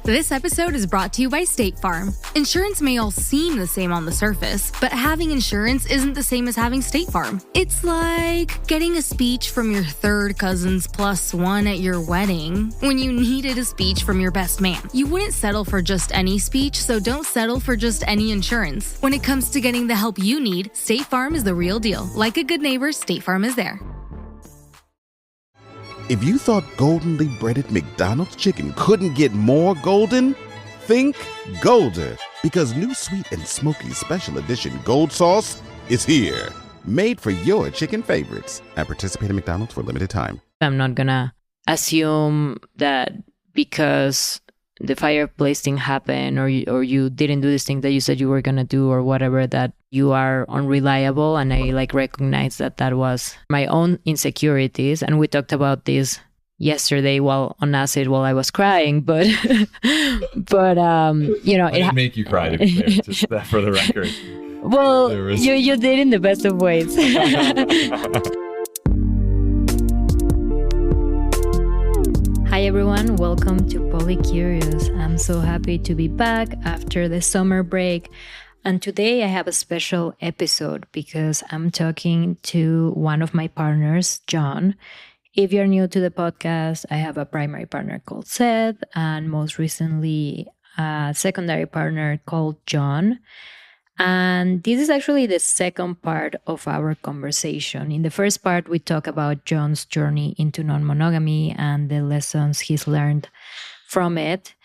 This episode is brought to you by State Farm. Insurance may all seem the same on the surface, but having insurance isn't the same as having State Farm. It's like getting a speech from your third cousin's plus one at your wedding when you needed a speech from your best man. You wouldn't settle for just any speech, so don't settle for just any insurance. When it comes to getting the help you need, State Farm is the real deal. Like a good neighbor, State Farm is there. If you thought goldenly breaded McDonald's chicken couldn't get more golden, think Golder. Because new sweet and smoky special edition gold sauce is here. Made for your chicken favorites. At participating McDonald's for a limited time. I'm not gonna assume that because the fireplace thing happened or you didn't do this thing that you said you were gonna do or whatever, that you are unreliable. And I recognize that was my own insecurities. And we talked about this yesterday while on acid while I was crying, but I didn't make you cry, to be fair, just that for the record. Well, you did in the best of ways. Hi everyone, welcome to Polycurious. I'm so happy to be back after the summer break. And today I have a special episode because I'm talking to one of my partners, John. If you're new to the podcast, I have a primary partner called Seth and most recently a secondary partner called John. And this is actually the second part of our conversation. In the first part, we talk about John's journey into non-monogamy and the lessons he's learned from it.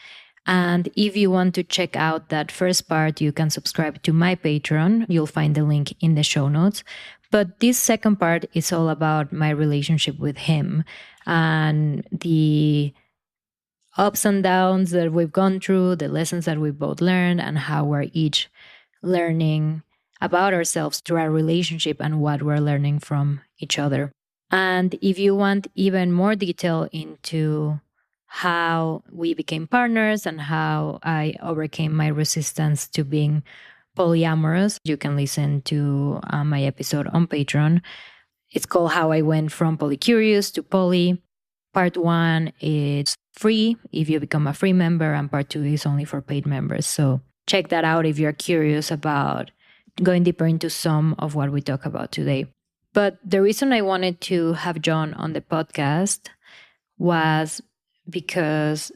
And if you want to check out that first part, you can subscribe to my Patreon. You'll find the link in the show notes. But this second part is all about my relationship with him and the ups and downs that we've gone through, the lessons that we've both learned, and how we're each learning about ourselves through our relationship and what we're learning from each other. And if you want even more detail into how we became partners and how I overcame my resistance to being polyamorous, you can listen to my episode on Patreon. It's called How I Went from Polycurious to Poly. Part 1 is free if you become a free member, and part 2 is only for paid members. So check that out if you're curious about going deeper into some of what we talk about today. But the reason I wanted to have John on the podcast was because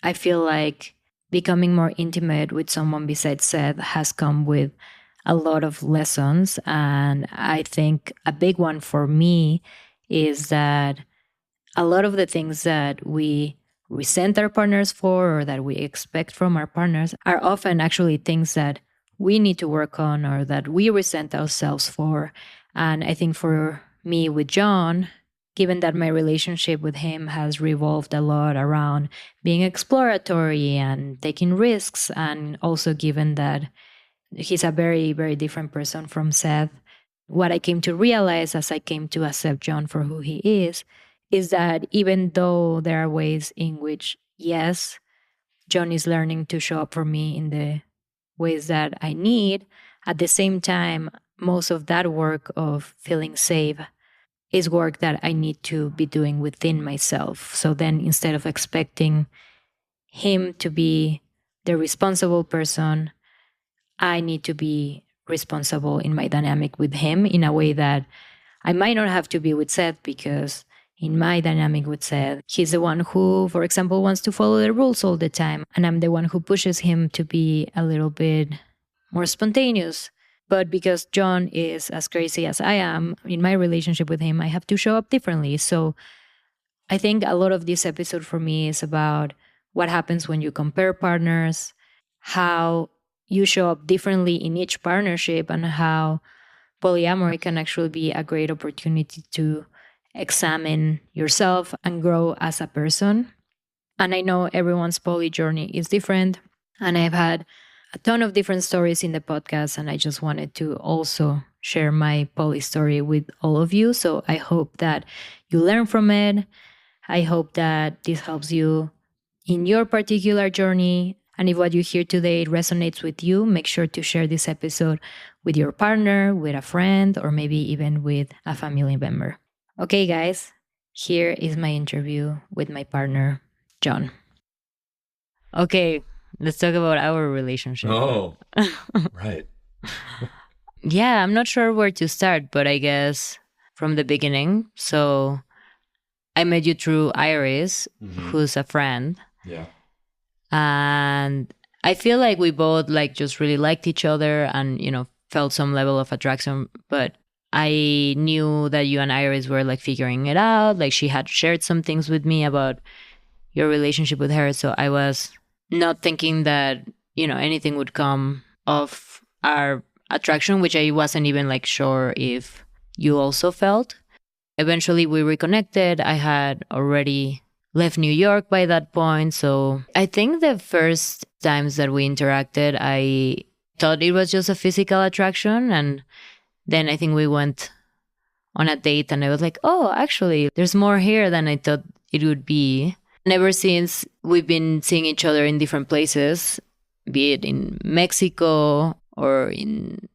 I feel like becoming more intimate with someone besides Seth has come with a lot of lessons. And I think a big one for me is that a lot of the things that we resent our partners for or that we expect from our partners are often actually things that we need to work on or that we resent ourselves for. And I think for me with John, given that my relationship with him has revolved a lot around being exploratory and taking risks, and also given that he's a very, very different person from Seth, what I came to realize as I came to accept John for who he is that even though there are ways in which, yes, John is learning to show up for me in the ways that I need, at the same time, most of that work of feeling safe is work that I need to be doing within myself. So then instead of expecting him to be the responsible person, I need to be responsible in my dynamic with him in a way that I might not have to be with Seth, because in my dynamic with Seth, he's the one who, for example, wants to follow the rules all the time. And I'm the one who pushes him to be a little bit more spontaneous. But because John is as crazy as I am, in my relationship with him, I have to show up differently. So I think a lot of this episode for me is about what happens when you compare partners, how you show up differently in each partnership, and how polyamory can actually be a great opportunity to examine yourself and grow as a person. And I know everyone's poly journey is different. And I've had a ton of different stories in the podcast, and I just wanted to also share my poly story with all of you. So I hope that you learn from it. I hope that this helps you in your particular journey. And if what you hear today resonates with you, make sure to share this episode with your partner, with a friend, or maybe even with a family member. Okay, guys, here is my interview with my partner, John. Okay, let's talk about our relationship. Oh, right. Yeah, I'm not sure where to start, but I guess from the beginning. So I met you through Iris, who's a friend. Yeah. And I feel like we both like just really liked each other and, felt some level of attraction. But I knew that you and Iris were like figuring it out. Like she had shared some things with me about your relationship with her. So I was not thinking that, anything would come of our attraction, which I wasn't even like sure if you also felt. Eventually we reconnected. I had already left New York by that point. So I think the first times that we interacted, I thought it was just a physical attraction. And then I think we went on a date and I was like, oh, actually, there's more here than I thought it would be. And ever since, we've been seeing each other in different places, be it in Mexico or in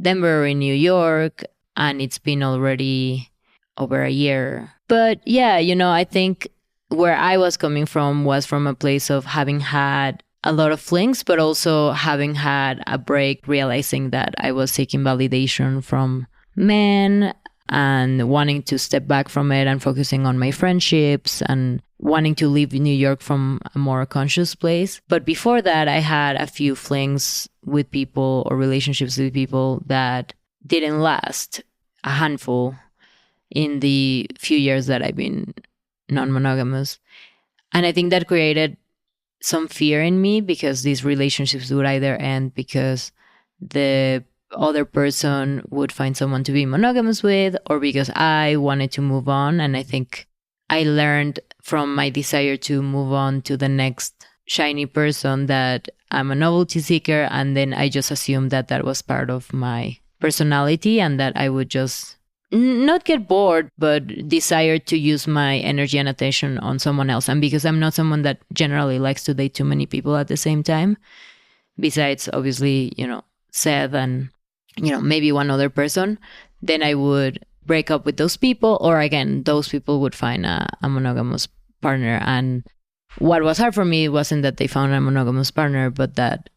Denver or in New York. And it's been already over a year. But yeah, I think where I was coming from was from a place of having had a lot of flings, but also having had a break, realizing that I was seeking validation from men and wanting to step back from it and focusing on my friendships and wanting to leave New York from a more conscious place. But before that, I had a few flings with people or relationships with people that didn't last, a handful in the few years that I've been non-monogamous. And I think that created some fear in me because these relationships would either end because the other person would find someone to be monogamous with or because I wanted to move on. And I think I learned from my desire to move on to the next shiny person that I'm a novelty seeker. And then I just assumed that that was part of my personality and that I would just not get bored, but desire to use my energy and attention on someone else. And because I'm not someone that generally likes to date too many people at the same time, besides obviously, Seth and, maybe one other person, then I would break up with those people. Or again, those people would find a monogamous partner. And what was hard for me wasn't that they found a monogamous partner, but that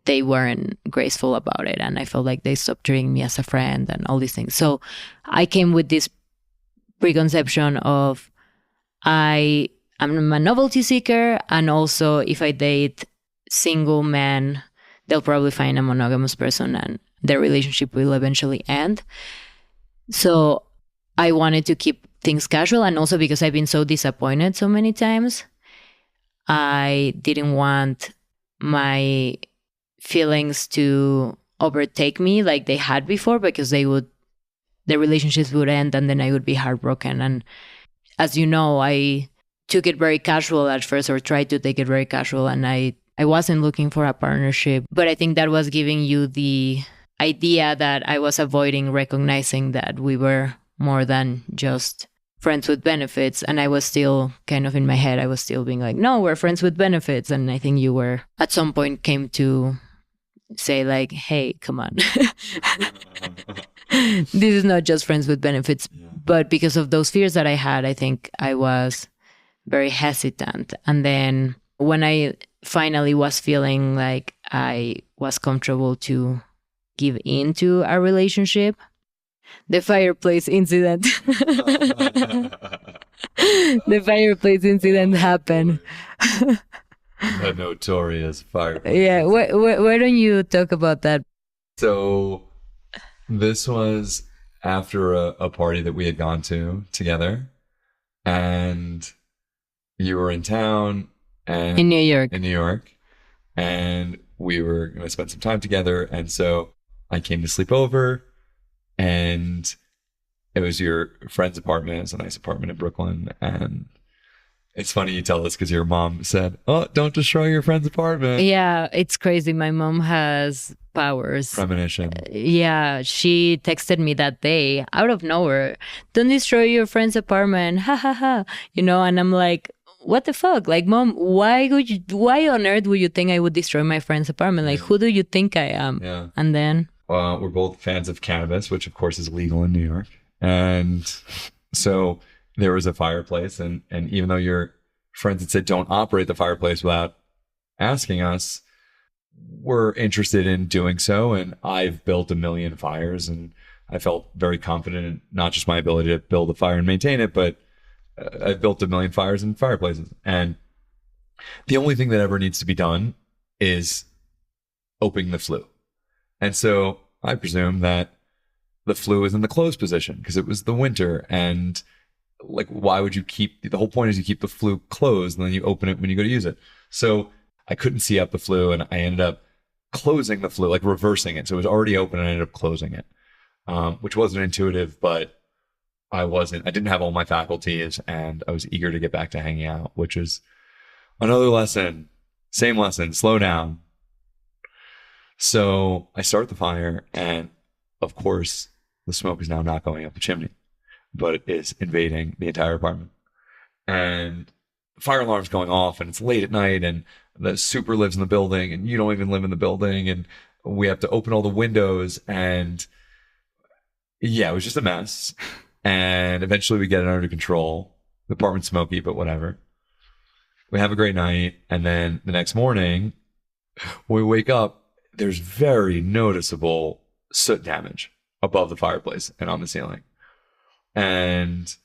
they weren't graceful about it. And I felt like they stopped treating me as a friend and all these things. So I came with this preconception of I'm a novelty seeker. And also if I date single men, they'll probably find a monogamous person and their relationship will eventually end. So I wanted to keep things casual. And also because I've been so disappointed so many times, I didn't want my feelings to overtake me like they had before because the relationships would end and then I would be heartbroken. And as you know, I took it very casual at first or tried to take it very casual and I wasn't looking for a partnership. But I think that was giving you the idea that I was avoiding recognizing that we were more than just friends with benefits. And I was still kind of in my head, I was still being like, no, we're friends with benefits. And I think you were at some point came to say like, hey, come on. This is not just friends with benefits. Yeah. But because of those fears that I had, I think I was very hesitant. And then when I finally was feeling like I was comfortable to give into a relationship, the fireplace incident. The fireplace incident happened. The notorious fireplace. Yeah, why don't you talk about that? So this was after a party that we had gone to together, and you were in town and in New York, and we were going to spend some time together. And so I came to sleep over, and it was your friend's apartment. It was a nice apartment in Brooklyn. And it's funny you tell this because your mom said, oh, don't destroy your friend's apartment. Yeah, it's crazy. My mom has powers. Premonition. Yeah, she texted me that day out of nowhere. Don't destroy your friend's apartment. Ha ha ha. And I'm like, what the fuck? Like, Mom, why on earth would you think I would destroy my friend's apartment? Like, who do you think I am? Yeah. And then? We're both fans of cannabis, which of course is legal in New York. And so there was a fireplace, and even though your friends had said don't operate the fireplace without asking us were interested in doing so. And I've built a million fires, and I felt very confident in not just my ability to build a fire and maintain it, but I've built a million fires and fireplaces. And the only thing that ever needs to be done is opening the flue. And so I presume that the flue is in the closed position because it was the winter. And like, why would you the whole point is you keep the flue closed and then you open it when you go to use it. So I couldn't see up the flue, and I ended up closing the flue, like reversing it. So it was already open and I ended up closing it, which wasn't intuitive, but I didn't have all my faculties, and I was eager to get back to hanging out, which is another lesson, same lesson, slow down. So I start the fire, and of course the smoke is now not going up the chimney, but it is invading the entire apartment. And the fire alarm's going off, and it's late at night, and the super lives in the building, and you don't even live in the building, and we have to open all the windows, and yeah, it was just a mess. And eventually we get it under control. The apartment's smoky, but whatever. We have a great night, and then the next morning when we wake up, there's very noticeable soot damage above the fireplace and on the ceiling. And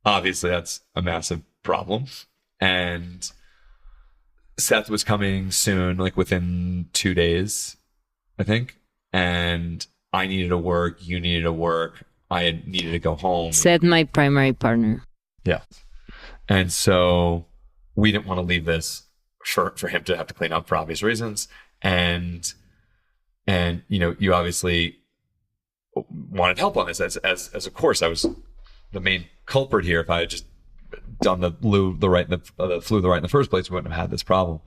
obviously that's a massive problem. And Seth was coming soon, like within 2 days, I think. And I needed to work. You needed to work. I needed to go home. Seth, my primary partner. Yeah. And so we didn't want to leave this for him to have to clean up for obvious reasons. And you obviously wanted help on this as of course I was the main culprit here. If I had just done the flue the right in the first place, we wouldn't have had this problem.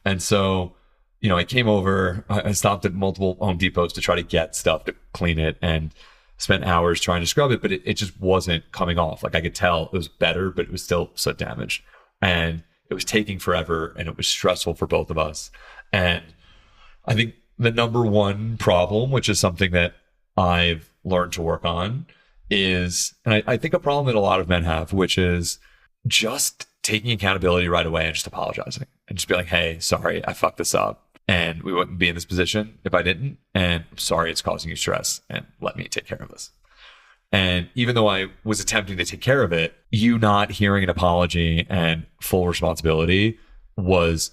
And so, I came over, I stopped at multiple Home Depots to try to get stuff to clean it, and spent hours trying to scrub it, but it just wasn't coming off. Like I could tell it was better, but it was still soot damaged, and it was taking forever, and it was stressful for both of us. And I think the number one problem, which is something that I've learned to work on, is, and I think a problem that a lot of men have, which is just taking accountability right away and just apologizing and just be like, hey, sorry, I fucked this up, and we wouldn't be in this position if I didn't, and I'm sorry it's causing you stress, and let me take care of this. And even though I was attempting to take care of it, you not hearing an apology and full responsibility was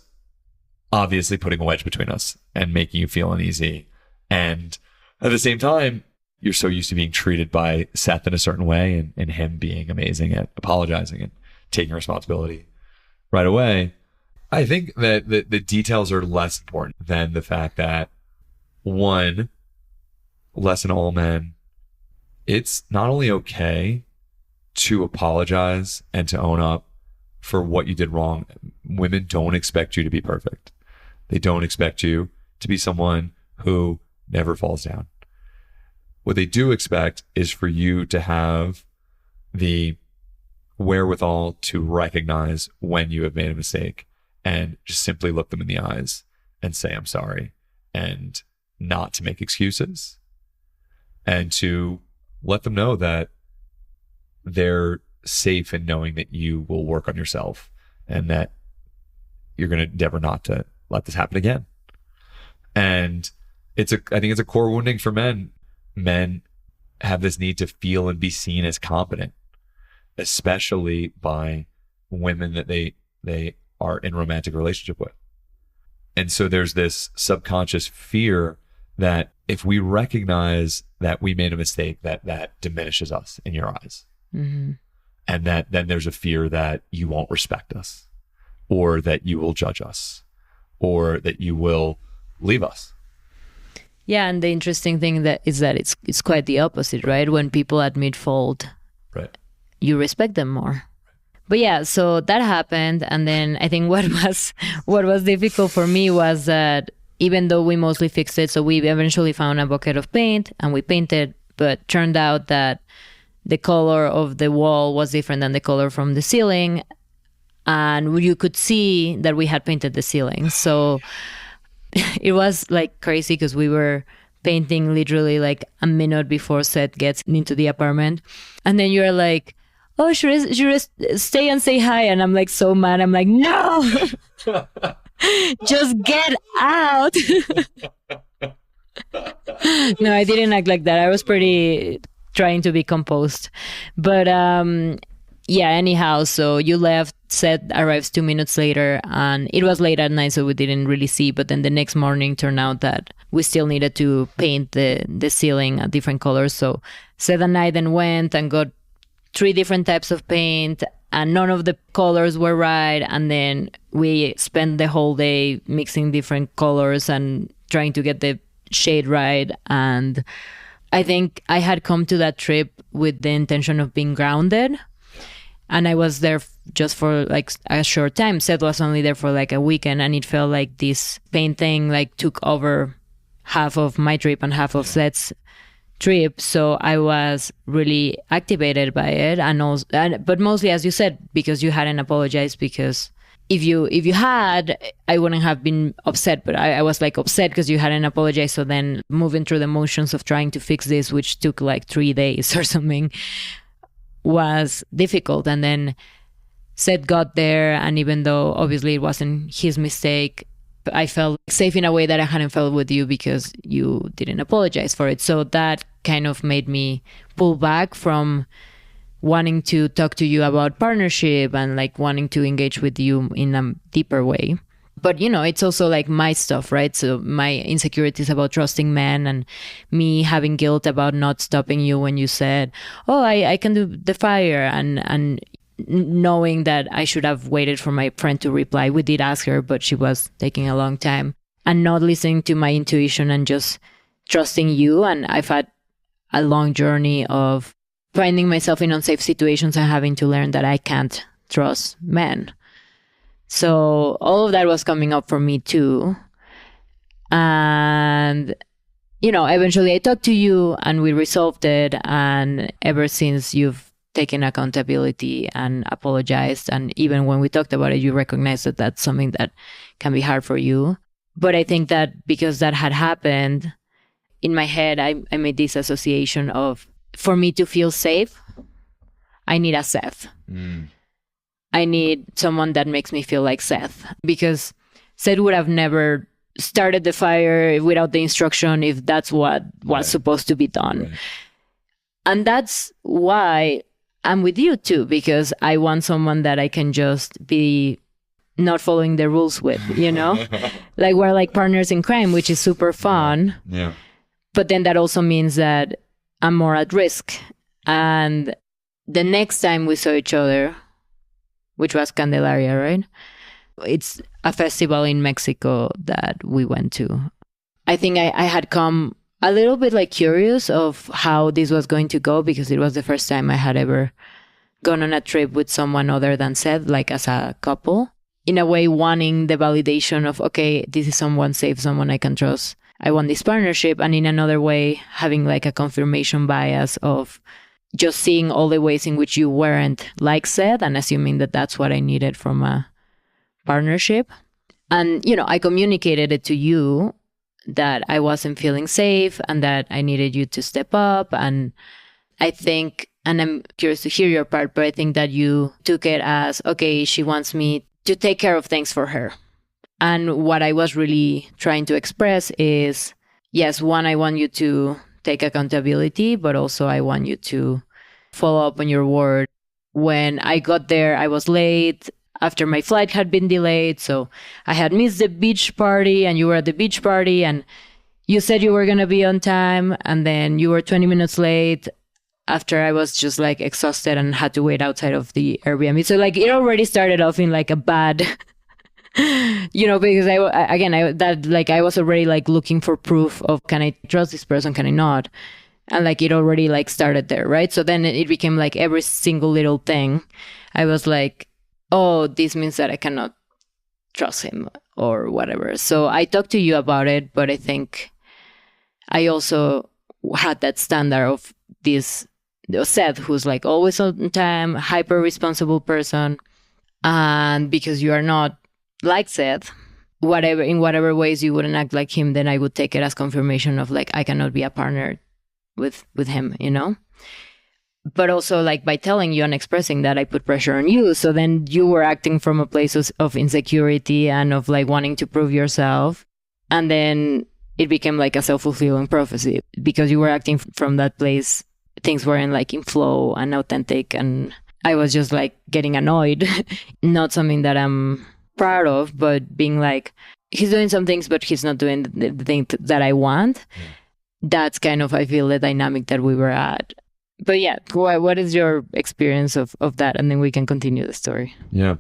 obviously putting a wedge between us and making you feel uneasy. And at the same time, you're so used to being treated by Seth in a certain way, and him being amazing at apologizing and taking responsibility right away. I think that the details are less important than the fact that, one, lesson all men, it's not only okay to apologize and to own up for what you did wrong. Women don't expect you to be perfect. They don't expect you to be someone who never falls down. What they do expect is for you to have the wherewithal to recognize when you have made a mistake and just simply look them in the eyes and say, I'm sorry, and not to make excuses, and to let them know that they're safe in knowing that you will work on yourself and that you're going to endeavor not to let this happen again. And I think it's a core wounding for men. Men have this need to feel and be seen as competent, especially by women that they are in romantic relationship with. And so there's this subconscious fear that if we recognize that we made a mistake, that diminishes us in your eyes. Mm-hmm. And that then there's a fear that you won't respect us, or that you will judge us, or that you will leave us. Yeah, and the interesting thing is that it's quite the opposite, right? When people admit fault, right, you respect them more. But yeah, so that happened, and then I think what was difficult for me was that even though we mostly fixed it, so we eventually found a bucket of paint and we painted, but turned out that the color of the wall was different than the color from the ceiling, and you could see that we had painted the ceiling. So it was like crazy because we were painting literally like a minute before Seth gets into the apartment, and then you're like, oh, should I stay and say hi? And I'm like so mad. I'm like, no. Just get out. No, I didn't act like that. I was pretty trying to be composed. But yeah, anyhow, so you left, Seth arrives 2 minutes later, and it was late at night, so we didn't really see. But then the next morning turned out that we still needed to paint the ceiling a different colors. So Seth and I then went and got 3 different types of paint, and none of the colors were right. And then we spent the whole day mixing different colors and trying to get the shade right. And I think I had come to that trip with the intention of being grounded. And I was there just for like a short time. Seth was only there for like a weekend, and it felt like this paint thing like took over half of my trip and half of Seth's trip. So I was really activated by it, but mostly, as you said, because you hadn't apologized. Because if you had, I wouldn't have been upset, but I was like upset because you hadn't apologized. So then moving through the motions of trying to fix this, which took like 3 days or something, was difficult. And then Seth got there, and even though obviously it wasn't his mistake, I felt safe in a way that I hadn't felt with you because you didn't apologize for it. So that kind of made me pull back from wanting to talk to you about partnership and like wanting to engage with you in a deeper way. But, you know, it's also like my stuff, right? So my insecurities about trusting men, and me having guilt about not stopping you when you said, oh, I can do the fire, and knowing that I should have waited for my friend to reply. We did ask her, but she was taking a long time, and not listening to my intuition and just trusting you. And I've had a long journey of finding myself in unsafe situations and having to learn that I can't trust men. So all of that was coming up for me too. And, you know, eventually I talked to you and we resolved it. And ever since, you've taken accountability and apologized. And even when we talked about it, you recognized that that's something that can be hard for you. But I think that because that had happened, in my head, I made this association of, for me to feel safe, I need a Seth. I need someone that makes me feel like Seth, because Seth would have never started the fire without the instruction if that's what was supposed to be done. Right. And that's why I'm with you too, because I want someone that I can just be not following the rules with, you know? Like we're like partners in crime, which is super fun. Yeah. But then that also means that I'm more at risk. And the next time we saw each other, which was Candelaria, right? It's a festival in Mexico that we went to. I think I had come a little bit like curious of how this was going to go, because it was the first time I had ever gone on a trip with someone other than Seth, like as a couple. In a way, wanting the validation of, okay, this is someone safe, someone I can trust. I want this partnership. And in another way, having like a confirmation bias of just seeing all the ways in which you weren't like Seth and assuming that that's what I needed from a partnership. And, you know, I communicated it to you that I wasn't feeling safe and that I needed you to step up. And I think, and I'm curious to hear your part, but I think that you took it as, okay, she wants me to take care of things for her. And what I was really trying to express is, yes, one, I want you to take accountability, but also I want you to follow up on your word. When I got there, I was late after my flight had been delayed. So I had missed the beach party and you were at the beach party and you said you were going to be on time. And then you were 20 minutes late after I was just like exhausted and had to wait outside of the Airbnb. So like it already started off in like a bad, you know, because I was already like looking for proof of, can I trust this person? Can I not? And like it already like started there, right? So then it became like every single little thing. I was like, oh, this means that I cannot trust him or whatever. So I talked to you about it, but I think I also had that standard of this Seth, who's like always on time, hyper responsible person. And because you are not like Seth, in whatever ways you wouldn't act like him, then I would take it as confirmation of like, I cannot be a partner with him, you know? But also, like, by telling you and expressing that, I put pressure on you. So then you were acting from a place of insecurity and of like wanting to prove yourself. And then it became like a self-fulfilling prophecy because you were acting from that place. Things weren't like in flow and authentic. And I was just like getting annoyed. Not something that I'm proud of, but being like, he's doing some things, but he's not doing the thing that I want. That's kind of, I feel, the dynamic that we were at. But yeah, what is your experience of that? And then we can continue the story. Yeah.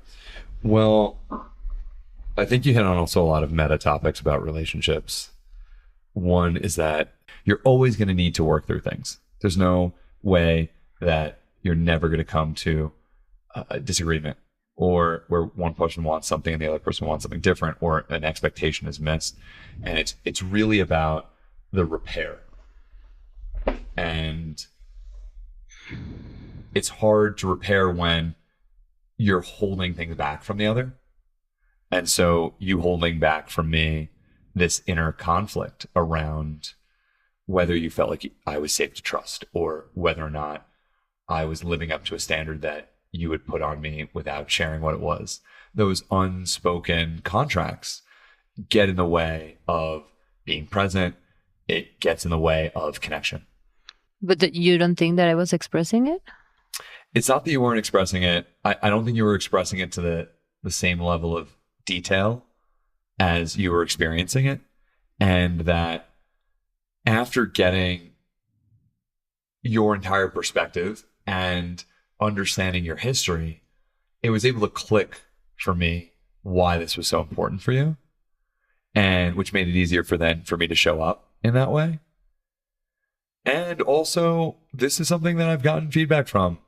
Well, I think you hit on also a lot of meta topics about relationships. One is that you're always going to need to work through things. There's no way that you're never going to come to a disagreement or where one person wants something and the other person wants something different, or an expectation is missed. And it's really about the repair. And it's hard to repair when you're holding things back from the other. And so you holding back from me this inner conflict around whether you felt like I was safe to trust or whether or not I was living up to a standard that you would put on me without sharing what it was. Those unspoken contracts get in the way of being present. It gets in the way of connection. But you don't think that I was expressing it? It's not that you weren't expressing it. I don't think you were expressing it to the same level of detail as you were experiencing it. And that after getting your entire perspective and understanding your history, it was able to click for me why this was so important for you, and which made it easier for me to show up in that way. And also, this is something that I've gotten feedback from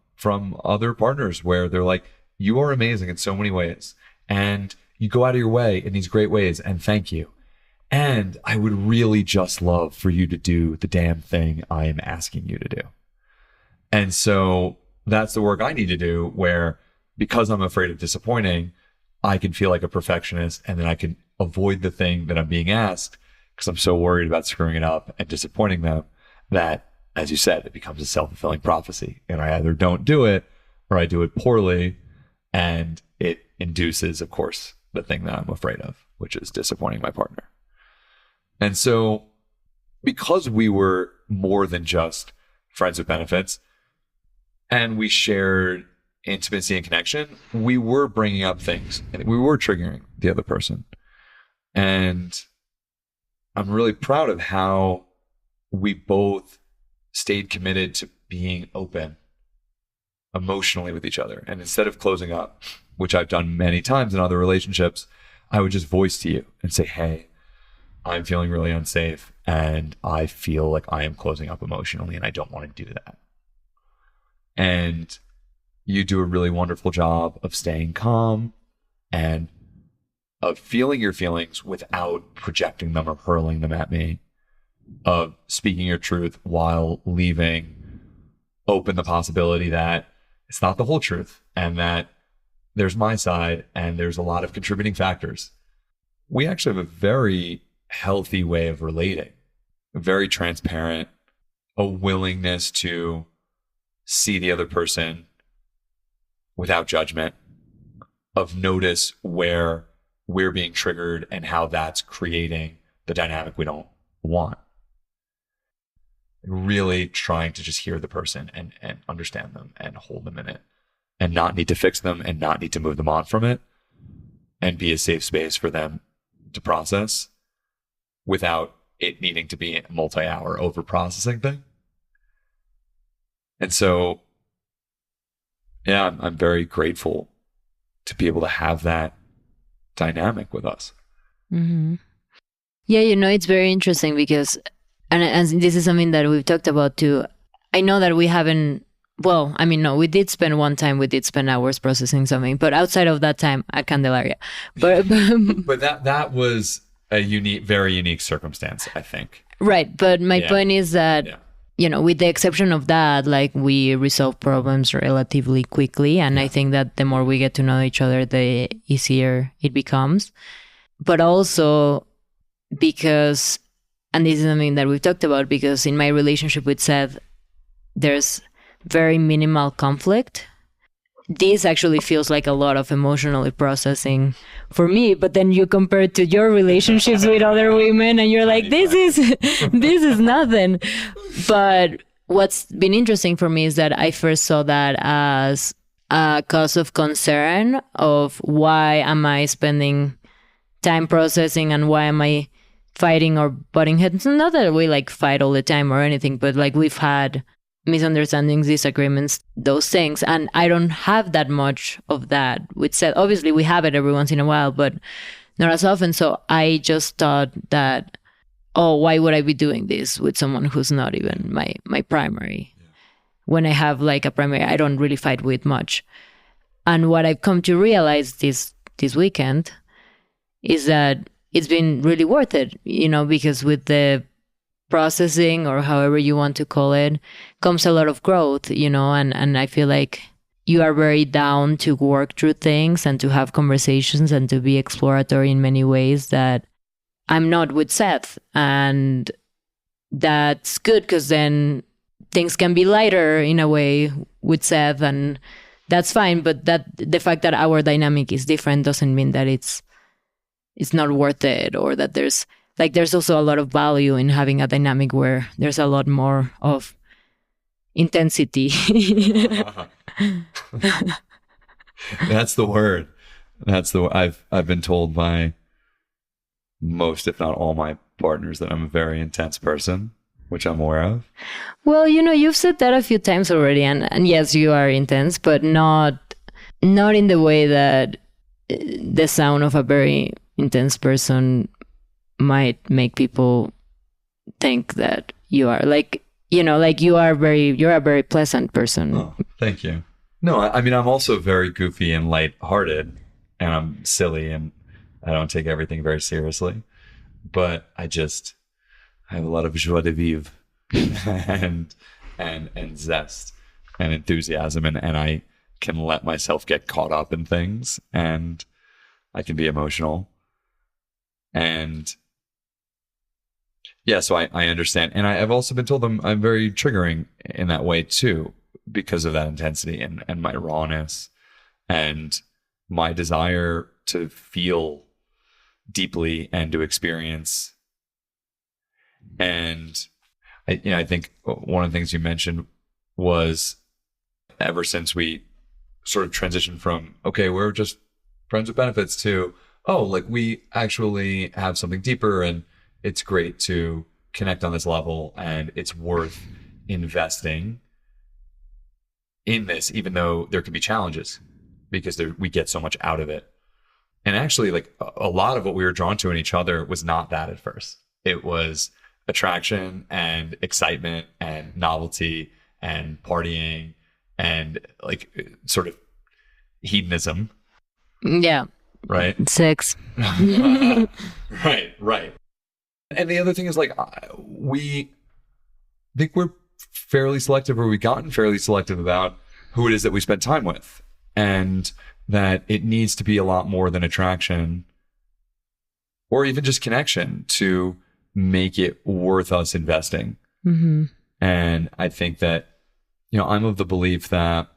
other partners where they're like, you are amazing in so many ways, and you go out of your way in these great ways, and thank you. And I would really just love for you to do the damn thing I am asking you to do. And so that's the work I need to do, where because I'm afraid of disappointing, I can feel like a perfectionist, and then I can avoid the thing that I'm being asked because I'm so worried about screwing it up and disappointing them that, as you said, it becomes a self-fulfilling prophecy. And I either don't do it or I do it poorly, and it induces, of course, the thing that I'm afraid of, which is disappointing my partner. And so because we were more than just friends with benefits and we shared intimacy and connection, we were bringing up things and we were triggering the other person. And I'm really proud of how we both stayed committed to being open emotionally with each other. And instead of closing up, which I've done many times in other relationships, I would just voice to you and say, hey, I'm feeling really unsafe and I feel like I am closing up emotionally and I don't want to do that. And you do a really wonderful job of staying calm and of feeling your feelings without projecting them or hurling them at me, of speaking your truth while leaving open the possibility that it's not the whole truth and that there's my side and there's a lot of contributing factors. We actually have a very healthy way of relating, very transparent, a willingness to see the other person without judgment, of notice where we're being triggered and how that's creating the dynamic we don't want. Really trying to just hear the person and understand them and hold them in it and not need to fix them and not need to move them on from it and be a safe space for them to process without it needing to be a multi-hour over-processing thing. And so, yeah, I'm very grateful to be able to have that dynamic with us. Mm-hmm. Yeah, it's very interesting because, and this is something that we've talked about too. I know that we haven't, we did spend hours processing something, but outside of that time at Candelaria. But that was a very unique circumstance, I think. Right. But my point is that, with the exception of that, like, we resolve problems relatively quickly. And I think that the more we get to know each other, the easier it becomes. But also because, and this is something that we've talked about, because in my relationship with Seth, there's very minimal conflict. This actually feels like a lot of emotionally processing for me. But then you compare it to your relationships with other women and you're like, this is nothing. But what's been interesting for me is that I first saw that as a cause of concern of why am I spending time processing and why am I fighting or butting heads? Not that we like fight all the time or anything, but like we've had misunderstandings, disagreements, those things. And I don't have that much of that with Seth. Obviously, we have it every once in a while, but not as often. So I just thought that, oh, why would I be doing this with someone who's not even my primary? Yeah. When I have like a primary, I don't really fight with much. And what I've come to realize this weekend is that it's been really worth it, because with the processing or however you want to call it comes a lot of growth, and I feel like you are very down to work through things and to have conversations and to be exploratory in many ways that I'm not with Seth. And that's good because then things can be lighter in a way with Seth, and that's fine. But that the fact that our dynamic is different doesn't mean that it's not worth it, or that there's also a lot of value in having a dynamic where there's a lot more of intensity. That's the word. I've been told by most, if not all, my partners that I'm a very intense person, which I'm aware of. Well, you've said that a few times already, and yes, you are intense, but not in the way that the sound of a very intense person might make people think that you are you're a very pleasant person. Oh, thank you. No, I mean, I'm also very goofy and lighthearted, and I'm silly, and I don't take everything very seriously, but I have a lot of joie de vivre and zest and enthusiasm, and I can let myself get caught up in things, and I can be emotional. And yeah, so I understand. And I've also been told I'm very triggering in that way too, because of that intensity and my rawness and my desire to feel deeply and to experience. And I think one of the things you mentioned was ever since we sort of transitioned from, okay, we're just friends with benefits to, oh, like we actually have something deeper and it's great to connect on this level and it's worth investing in this, even though there can be challenges because we get so much out of it. And actually, like a lot of what we were drawn to in each other was not that at first. It was attraction and excitement and novelty and partying and like sort of hedonism. Yeah. Right. Sex. Right. And the other thing is like, we think we're fairly selective, or we've gotten fairly selective about who it is that we spend time with, and that it needs to be a lot more than attraction or even just connection to make it worth us investing. Mm-hmm. And I think that, I'm of the belief that I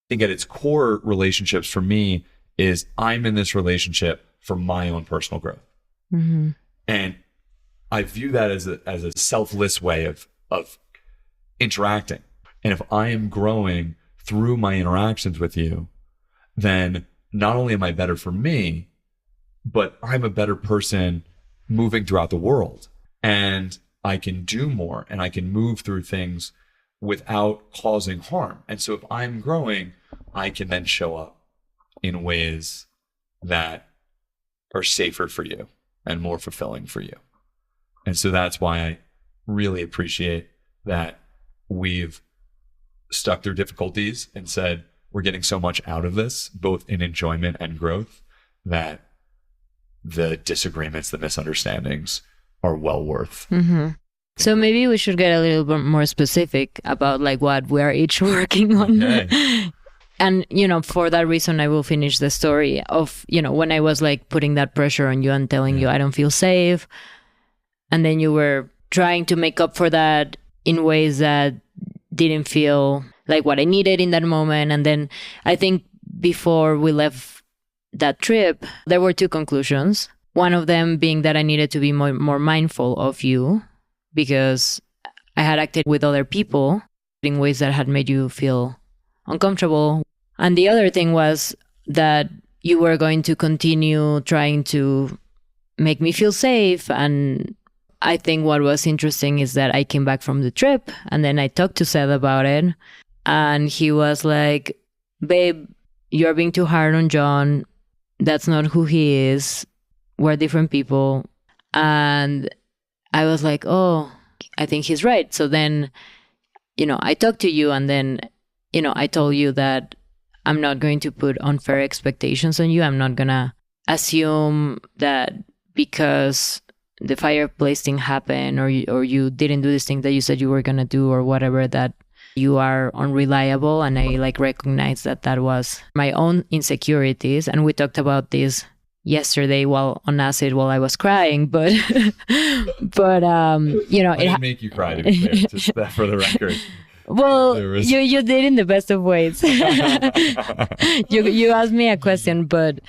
think at its core, relationships for me is I'm in this relationship for my own personal growth. Mm-hmm. And I view that as a selfless way of interacting. And if I am growing through my interactions with you, then not only am I better for me, but I'm a better person moving throughout the world. And I can do more and I can move through things without causing harm. And so if I'm growing, I can then show up in ways that are safer for you and more fulfilling for you. And so that's why I really appreciate that we've stuck through difficulties and said, we're getting so much out of this, both in enjoyment and growth, that the disagreements, the misunderstandings are well worth. Mm-hmm. So maybe we should get a little bit more specific about like what we are each working on. Okay. And, for that reason, I will finish the story of, when I was like putting that pressure on you and telling you I don't feel safe. And then you were trying to make up for that in ways that didn't feel like what I needed in that moment. And then I think before we left that trip, there were two conclusions. One of them being that I needed to be more mindful of you because I had acted with other people in ways that had made you feel uncomfortable. And the other thing was that you were going to continue trying to make me feel safe. And I think what was interesting is that I came back from the trip and then I talked to Seth about it. And he was like, babe, you're being too hard on John. That's not who he is. We're different people. And I was like, oh, I think he's right. So then, I talked to you and then, I told you that I'm not going to put unfair expectations on you. I'm not going to assume that because the fireplace thing happened or you didn't do this thing that you said you were going to do or whatever, that you are unreliable. And I recognized that was my own insecurities. And we talked about this yesterday while on acid while I was crying, but I didn't make you cry, to be fair, just that for the record. Well, you did in the best of ways. you asked me a question, but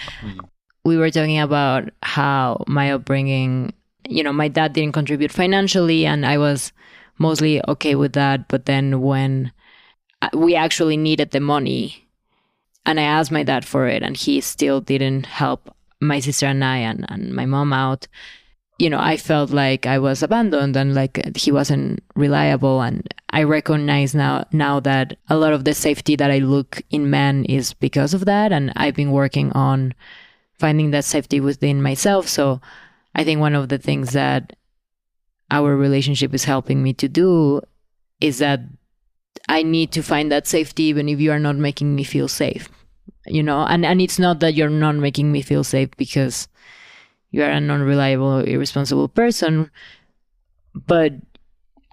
we were talking about how my upbringing, my dad didn't contribute financially and I was mostly okay with that. But then when we actually needed the money and I asked my dad for it and he still didn't help my sister and I and my mom out, I felt like I was abandoned and like he wasn't reliable. And I recognize now that a lot of the safety that I look in men is because of that. And I've been working on finding that safety within myself. So I think one of the things that our relationship is helping me to do is that I need to find that safety even if you are not making me feel safe. And it's not that you're not making me feel safe because you are an unreliable, irresponsible person, but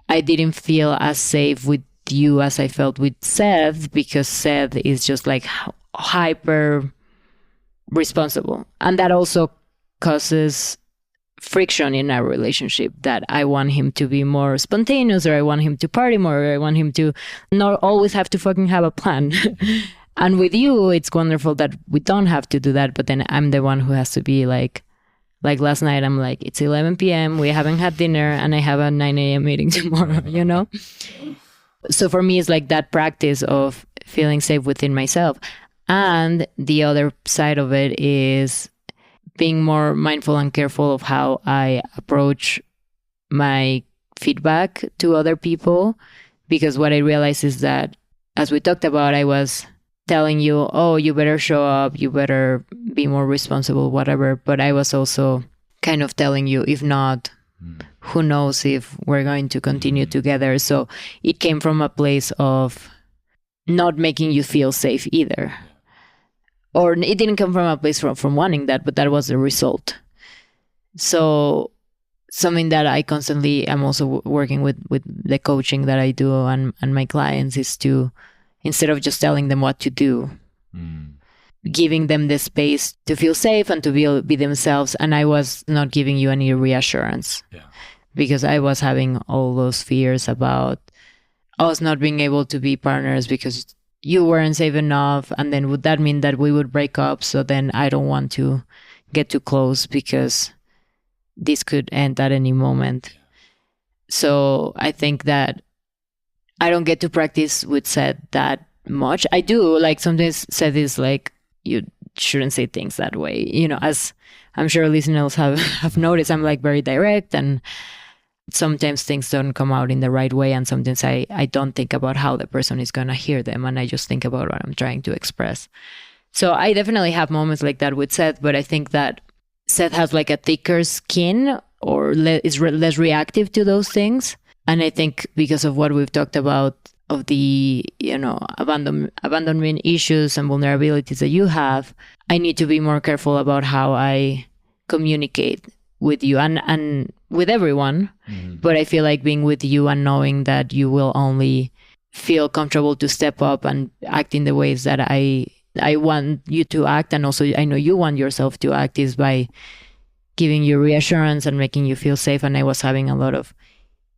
I didn't feel as safe with you as I felt with Seth because Seth is just like hyper responsible. And that also causes friction in our relationship, that I want him to be more spontaneous or I want him to party more or I want him to not always have to fucking have a plan. And with you, it's wonderful that we don't have to do that. But then I'm the one who has to be like last night, I'm like, it's 11 p.m. We haven't had dinner and I have a 9 a.m. meeting tomorrow, So for me, it's like that practice of feeling safe within myself. And the other side of it is being more mindful and careful of how I approach my feedback to other people. Because what I realized is that, as we talked about, I was telling you, oh, you better show up, you better be more responsible, whatever. But I was also kind of telling you, if not, who knows if we're going to continue together. So it came from a place of not making you feel safe either. Or it didn't come from a place from wanting that, but that was the result. So something that I constantly am also working with the coaching that I do and my clients is to, instead of just telling them what to do, giving them the space to feel safe and to be themselves. And I was not giving you any reassurance because I was having all those fears about us not being able to be partners because you weren't safe enough. And then would that mean that we would break up? So then I don't want to get too close because this could end at any moment. So I think that I don't get to practice with Seth that much. I do, like, sometimes Seth is like, you shouldn't say things that way. As I'm sure listeners have noticed, I'm like very direct and sometimes things don't come out in the right way. And sometimes I don't think about how the person is going to hear them. And I just think about what I'm trying to express. So I definitely have moments like that with Seth, but I think that Seth has like a thicker skin or is less reactive to those things. And I think because of what we've talked about of the, abandonment issues and vulnerabilities that you have, I need to be more careful about how I communicate with you and with everyone. Mm-hmm. But I feel like being with you and knowing that you will only feel comfortable to step up and act in the ways that I want you to act. And also I know you want yourself to act is by giving you reassurance and making you feel safe. And I was having a lot of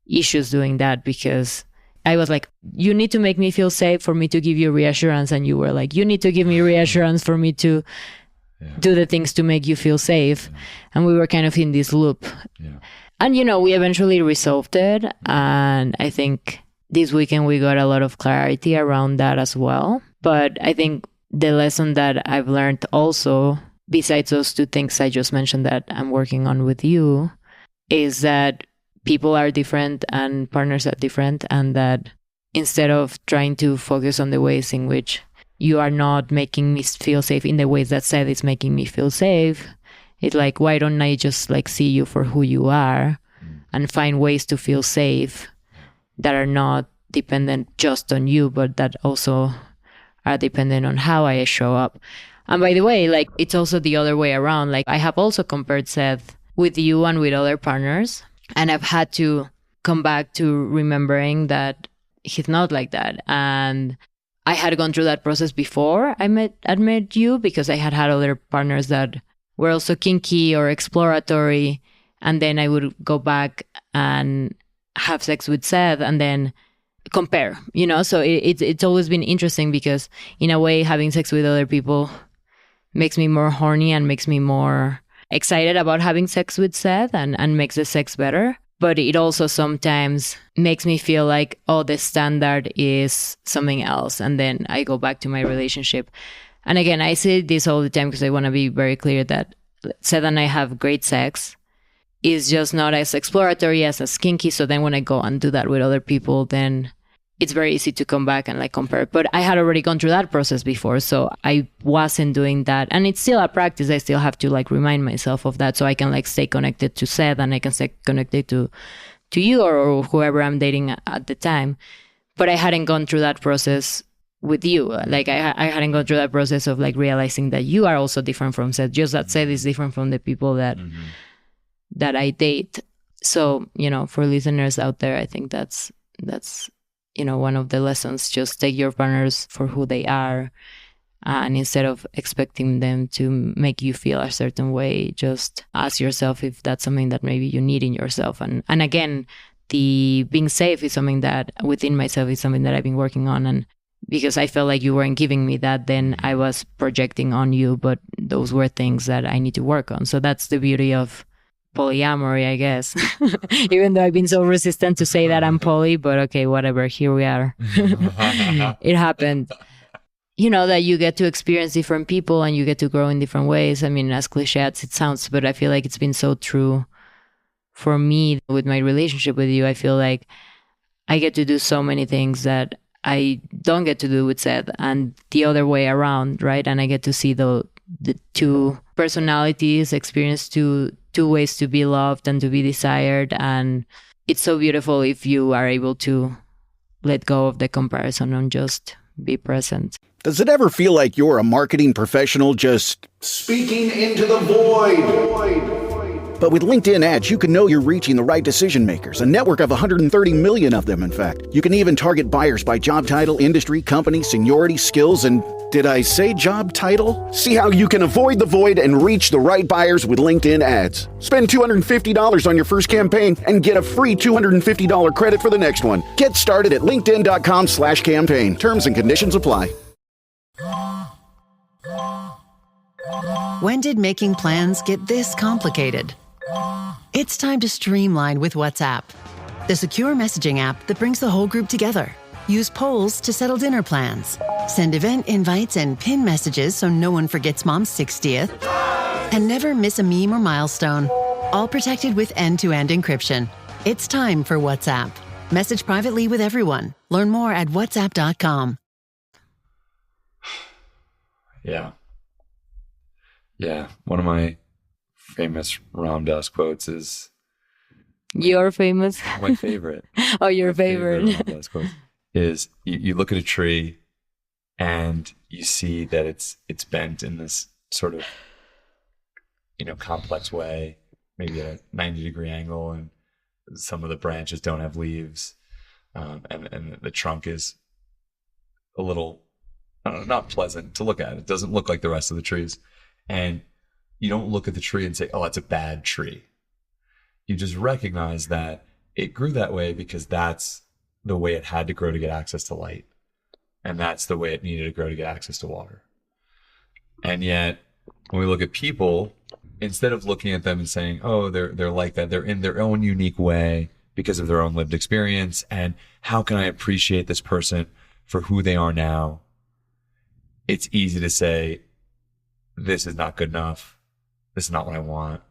issues doing that because I was like, you need to make me feel safe for me to give you reassurance. And you were like, you need to give me reassurance for me to do the things to make you feel safe. And we were kind of in this loop. And, you know, we eventually resolved it. And I think this weekend we got a lot of clarity around that as well. But I think the lesson that I've learned also, besides those two things I just mentioned that I'm working on with you, is that people are different and partners are different, and that instead of trying to focus on the ways in which you are not making me feel safe in the ways that Seth is making me feel safe, it's like, why don't I just like see you for who you are and find ways to feel safe that are not dependent just on you, but that also are dependent on how I show up. And by the way, like, it's also the other way around. Like, I have also compared Seth with you and with other partners, and I've had to come back to remembering that he's not like that. And I had gone through that process before I met you, because I had other partners that were also kinky or exploratory, and then I would go back and have sex with Seth and then compare, you know. So it's always been interesting, because in a way having sex with other people makes me more horny and makes me more excited about having sex with Seth and makes the sex better. But it also sometimes makes me feel like, oh, the standard is something else. And then I go back to my relationship. And again, I say this all the time because I want to be very clear that Seth and I have great sex. It's just not as exploratory, as kinky. So then when I go and do that with other people, then it's very easy to come back and like compare. But I had already gone through that process before, so I wasn't doing that. And it's still a practice. I still have to like remind myself of that, so I can like stay connected to Seth and I can stay connected to you or whoever I'm dating at the time. But I hadn't gone through that process with you. Like I hadn't gone through that process of like realizing that you are also different from Seth. Just that Seth is different from the people that that I date. So, you know, for listeners out there, I think that's you know, one of the lessons. Just take your partners for who they are, and instead of expecting them to make you feel a certain way, just ask yourself if that's something that maybe you need in yourself. And again, the being safe is something that within myself is something that I've been working on. And because I felt like you weren't giving me that, then I was projecting on you, but those were things that I need to work on. So that's the beauty of polyamory, I guess. Even though I've been so resistant to say that I'm poly, but okay, whatever, here we are. It happened. You know, that you get to experience different people and you get to grow in different ways. I mean, as cliche as it sounds, but I feel like it's been so true for me with my relationship with you. I feel like I get to do so many things that I don't get to do with Seth, and the other way around, right? And I get to see the two personalities, experience two ways to be loved and to be desired. And it's so beautiful if you are able to let go of the comparison and just be present. Does it ever feel like you're a marketing professional just speaking into the void? But with LinkedIn ads, you can know you're reaching the right decision makers, a network of 130 million of them, in fact. You can even target buyers by job title, industry, company, seniority, skills, and did I say job title? See how you can avoid the void and reach the right buyers with LinkedIn ads. Spend $250 on your first campaign and get a free $250 credit for the next one. Get started at linkedin.com/campaign. Terms and conditions apply. When did making plans get this complicated? It's time to streamline with WhatsApp, the secure messaging app that brings the whole group together. Use polls to settle dinner plans. Send event invites and pin messages so no one forgets Mom's 60th. And never miss a meme or milestone. All protected with end-to-end encryption. It's time for WhatsApp. Message privately with everyone. Learn more at whatsapp.com. Yeah. One of my famous Ram Dass quotes is... Your famous? My favorite. Oh, your favorite. Ram Dass quote is you look at a tree and you see that it's bent in this sort of, you know, complex way, maybe at a 90-degree angle, and some of the branches don't have leaves, and the trunk is a little, I don't know, not pleasant to look at. It doesn't look like the rest of the trees. And you don't look at the tree and say, oh, that's a bad tree. You just recognize that it grew that way because that's the way it had to grow to get access to light. And that's the way it needed to grow to get access to water. And yet, when we look at people, instead of looking at them and saying, oh, they're like that, they're in their own unique way because of their own lived experience, and how can I appreciate this person for who they are now? It's easy to say, this is not good enough. This is not what I want.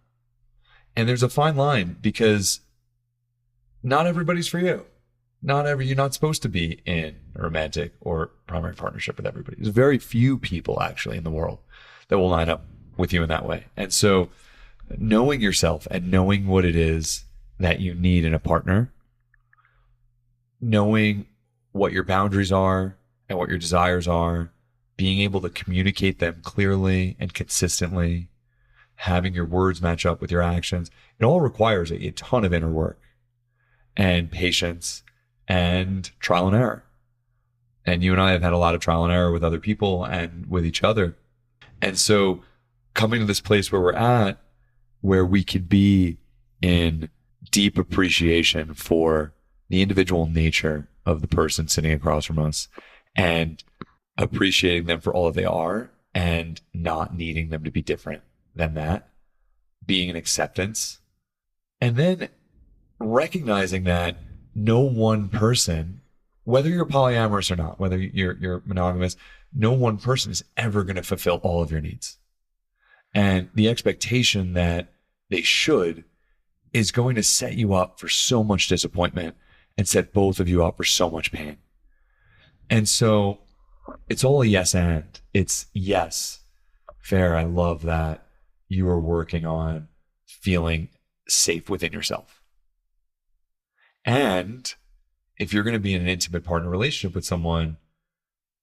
And there's a fine line, because not everybody's for you. You're not supposed to be in a romantic or primary partnership with everybody. There's very few people actually in the world that will line up with you in that way. And so knowing yourself and knowing what it is that you need in a partner, knowing what your boundaries are and what your desires are, being able to communicate them clearly and consistently, having your words match up with your actions, it all requires a ton of inner work and patience and trial and error. And you and I have had a lot of trial and error with other people and with each other. And so coming to this place where we're at, where we could be in deep appreciation for the individual nature of the person sitting across from us, and appreciating them for all that they are and not needing them to be different than that, being an acceptance, and then recognizing that no one person, whether you're polyamorous or not, whether you're monogamous, no one person is ever going to fulfill all of your needs. And the expectation that they should is going to set you up for so much disappointment and set both of you up for so much pain. And so it's all a yes and. It's yes, fair, I love that you are working on feeling safe within yourself. And if you're going to be in an intimate partner relationship with someone,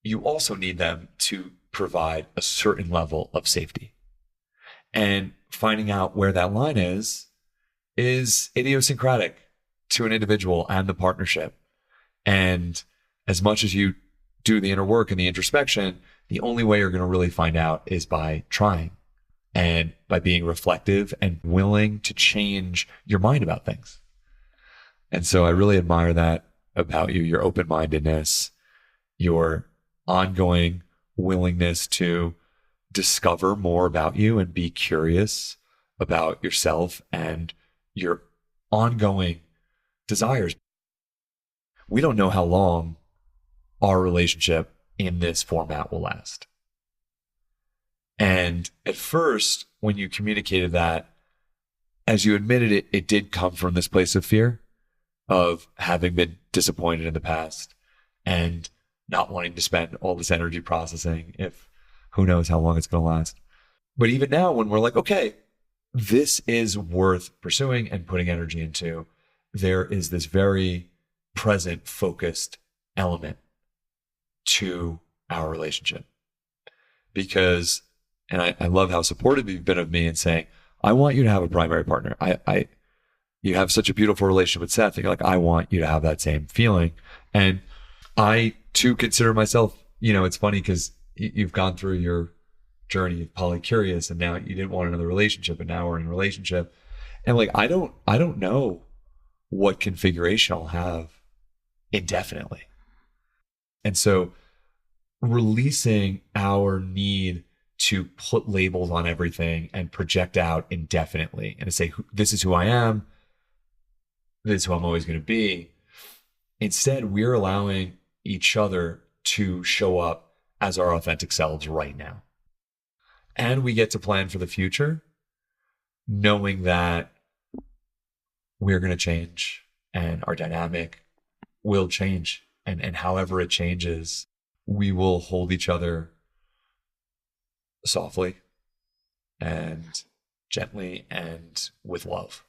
you also need them to provide a certain level of safety. And finding out where that line is idiosyncratic to an individual and the partnership. And as much as you do the inner work and the introspection, the only way you're going to really find out is by trying and by being reflective and willing to change your mind about things. And so I really admire that about you, your open-mindedness, your ongoing willingness to discover more about you and be curious about yourself and your ongoing desires. We don't know how long our relationship in this format will last. And at first, when you communicated that, as you admitted it, it did come from this place of fear of having been disappointed in the past and not wanting to spend all this energy processing if who knows how long it's going to last. But even now, when we're like, okay, this is worth pursuing and putting energy into, there is this very present, focused element to our relationship. Because, and I love how supportive you've been of me in saying, I want you to have a primary partner. You have such a beautiful relationship with Seth. And you're like, I want you to have that same feeling. And I too consider myself, it's funny because you've gone through your journey of polycurious and now you didn't want another relationship and now we're in a relationship. And like, I don't know what configuration I'll have indefinitely. And so releasing our need to put labels on everything and project out indefinitely and to say, this is who I am, this is who I'm always going to be. Instead, we're allowing each other to show up as our authentic selves right now. And we get to plan for the future, knowing that we're going to change and our dynamic will change. And however it changes, we will hold each other softly and gently and with love.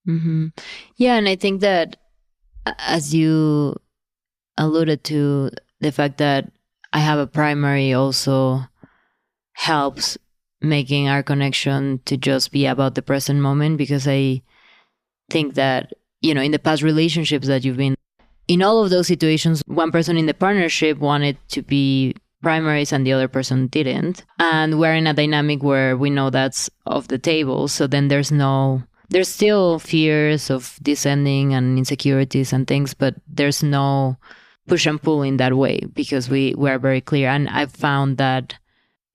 Mm-hmm. Yeah, and I think that as you alluded to, the fact that I have a primary also helps making our connection to just be about the present moment, because I think that, in the past relationships that you've been in, all of those situations, one person in the partnership wanted to be primaries and the other person didn't. And we're in a dynamic where we know that's off the table. So then there's no there's still fears of descending and insecurities and things, but there's no push and pull in that way because we are very clear. And I've found that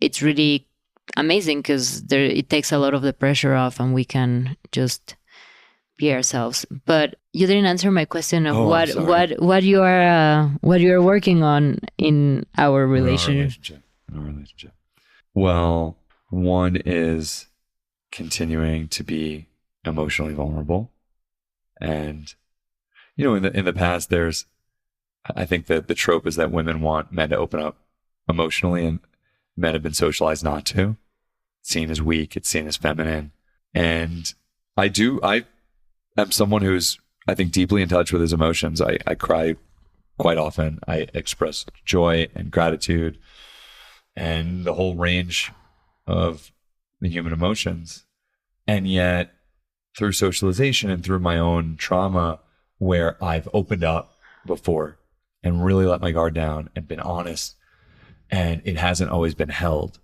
it's really amazing because it takes a lot of the pressure off and we can just be ourselves. But you didn't answer my question of what you are working on in our relationship. In our relationship. Well, one is continuing to be emotionally vulnerable. And, you know, in the past, I think that the trope is that women want men to open up emotionally, and men have been socialized not to. It's seen as weak. It's seen as feminine. And I am someone who's, I think, deeply in touch with his emotions. I cry quite often. I express joy and gratitude and the whole range of the human emotions. And yet, through socialization and through my own trauma, where I've opened up before and really let my guard down and been honest, and it hasn't always been held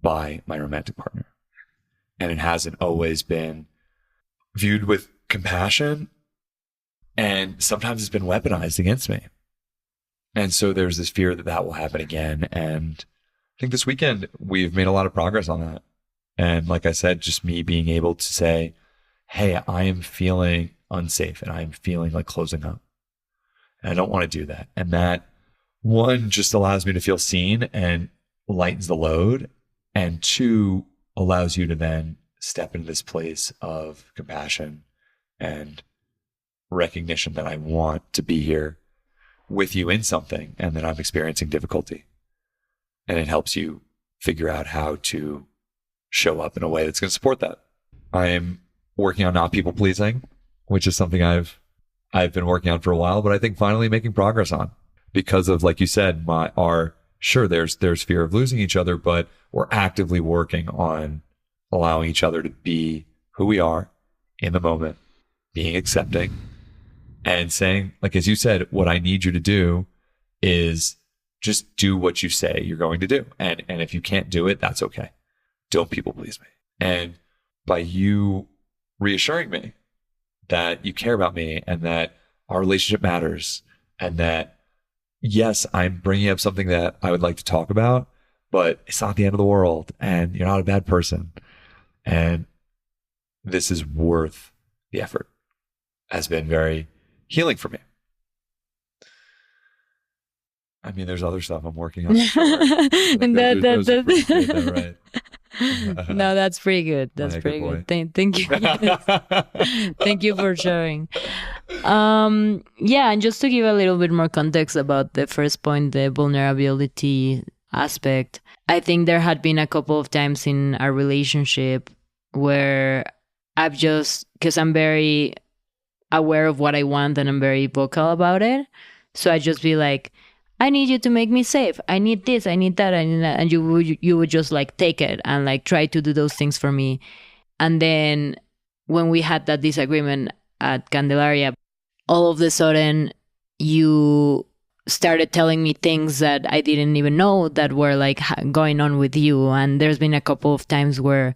by my romantic partner. And it hasn't always been viewed with compassion, and sometimes it's been weaponized against me. And so there's this fear that will happen again. And I think this weekend we've made a lot of progress on that. And like I said, just me being able to say, hey, I am feeling unsafe and I am feeling like closing up. And I don't want to do that. And that, one, just allows me to feel seen and lightens the load. And two, allows you to then step into this place of compassion and recognition that I want to be here with you in something and that I'm experiencing difficulty. And it helps you figure out how to show up in a way that's going to support that. I am working on not people pleasing, which is something I've been working on for a while, but I think finally making progress on because of, like you said, there's fear of losing each other, but we're actively working on allowing each other to be who we are in the moment, being accepting and saying, like, as you said, what I need you to do is just do what you say you're going to do. And if you can't do it, that's okay. Don't people please me. And by you reassuring me that you care about me and that our relationship matters and that, yes, I'm bringing up something that I would like to talk about, but it's not the end of the world and you're not a bad person. And this is worth the effort has been very healing for me. I mean, there's other stuff I'm working on. Right. No, that's pretty good. That's pretty good. Thank you. Thank you for sharing. Yeah, and just to give a little bit more context about the first point, the vulnerability aspect, I think there had been a couple of times in our relationship where because I'm very aware of what I want and I'm very vocal about it. So I just be like, I need you to make me safe. I need this, I need that, I need that. And you would just like take it and like try to do those things for me. And then when we had that disagreement at Candelaria, all of a sudden you started telling me things that I didn't even know that were like going on with you. And there's been a couple of times where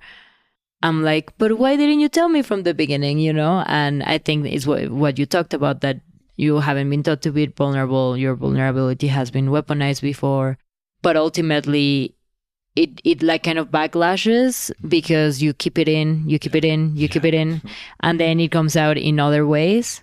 I'm like, but why didn't you tell me from the beginning, you know? And I think it's what you talked about, that you haven't been taught to be vulnerable. Your vulnerability has been weaponized before. But ultimately, it like kind of backlashes because you keep it in, you keep it in, you keep it in, and then it comes out in other ways.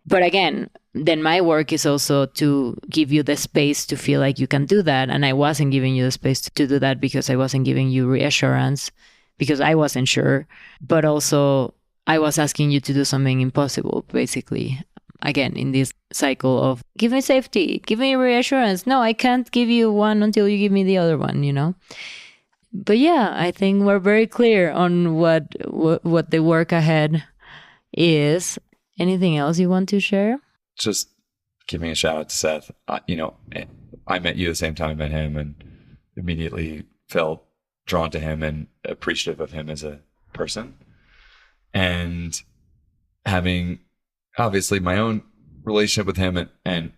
But again, then my work is also to give you the space to feel like you can do that. And I wasn't giving you the space to do that because I wasn't giving you reassurance because I wasn't sure. But also, I was asking you to do something impossible, basically. Again, in this cycle of give me safety, give me reassurance. No, I can't give you one until you give me the other one, you know? But yeah, I think we're very clear on what the work ahead is. Anything else you want to share? Just giving a shout out to Seth. I met you the same time I met him and immediately felt drawn to him and appreciative of him as a person. And having obviously my own relationship with him and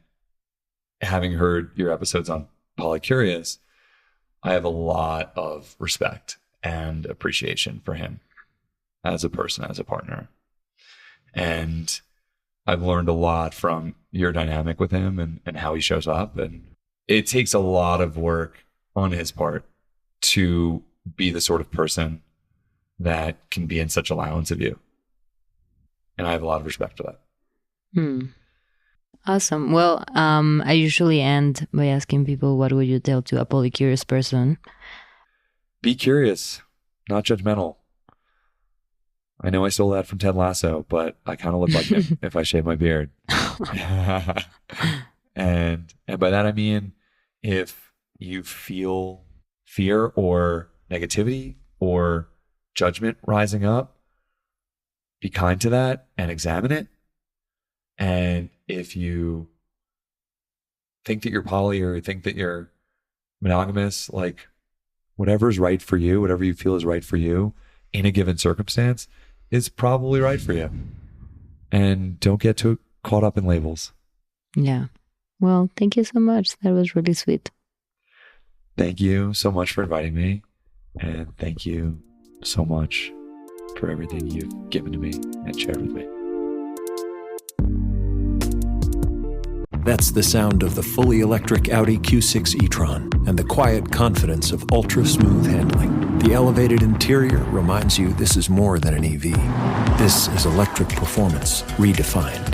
having heard your episodes on Polycurious, I have a lot of respect and appreciation for him as a person, as a partner. And I've learned a lot from your dynamic with him and how he shows up. And it takes a lot of work on his part to be the sort of person that can be in such allowance of you. And I have a lot of respect for that. Awesome. Well, I usually end by asking people, what would you tell to a polycurious person? Be curious, not judgmental. I know I stole that from Ted Lasso, but I kind of look like him if I shave my beard. And by that I mean, if you feel fear or negativity or judgment rising up, be kind to that and examine it. And if you think that you're poly or think that you're monogamous, like whatever is right for you, whatever you feel is right for you in a given circumstance is probably right for you. And don't get too caught up in labels. Yeah. Well, thank you so much. That was really sweet. Thank you so much for inviting me. And thank you so much for everything you've given to me and shared with me. That's the sound of the fully electric Audi Q6 e-tron and the quiet confidence of ultra-smooth handling. The elevated interior reminds you this is more than an EV. This is electric performance redefined.